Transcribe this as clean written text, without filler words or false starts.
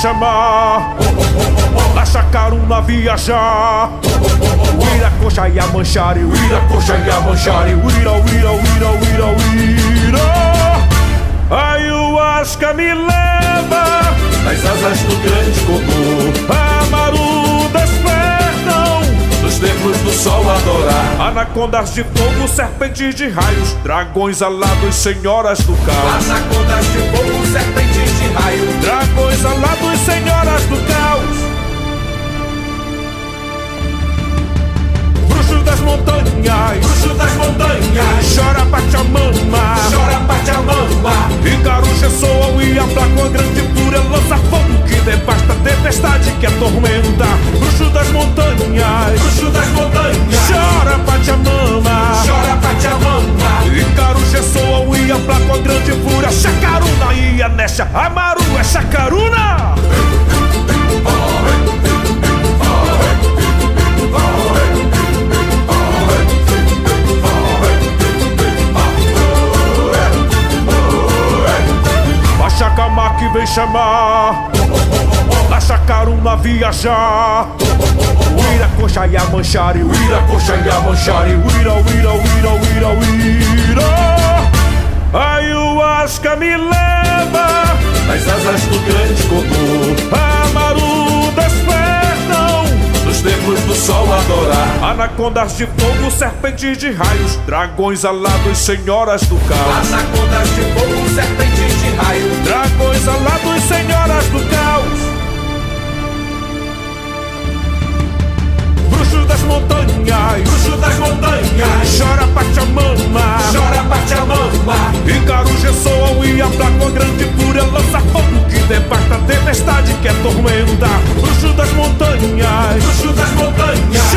chamar, na Chacaruna viajar. Uira, coxa e a manchare, uira, coxa e a manchare, uira, uira, uira, uira, uira. Ayahuasca me leva nas asas do grande cocô. Amaru despertam Nos templos do sol adorar. anacondas de fogo, serpentes de raios, dragões alados, senhoras do caos. Anacondas de fogo, serpentes de raio. Dragões alados, senhoras do caos. Bruxo das montanhas, Bruxo das montanhas, chora Pachamama, chora Pachamama. Icaruja soa o Iapla com a grande fúria, lança fogo que devasta, tempestade que atormenta. Bruxo das montanhas, Bruxo das montanhas, chora Pachamama, chora Pachamama. Icaruja soa o Iapla com a grande fúria, Chacaruna e Anesha, Amaru é Chacaruna. Chacamá que vem chamar, na Chacaruna viajar. Uira, coxa e a manchare, uira, coxa e a manchare, uira, uira, uira, uira, uira. Ayahuasca me leva nas asas do grande cocô. Amaru despertam Nos templos do sol adorar. anacondas de fogo, serpentes de raios, dragões alados, senhoras do caos. Anacondas de fogo, serpentes de raio. Dragões alados, senhoras do caos. Bruxo das montanhas, Bruxo das montanhas, chora Pachamama, chora Pachamama. Icaruja soa o Iapla com a grande fúria, lança fogo que devasta, tempestade que atormenta. Bruxo das montanhas, Bruxo das montanhas,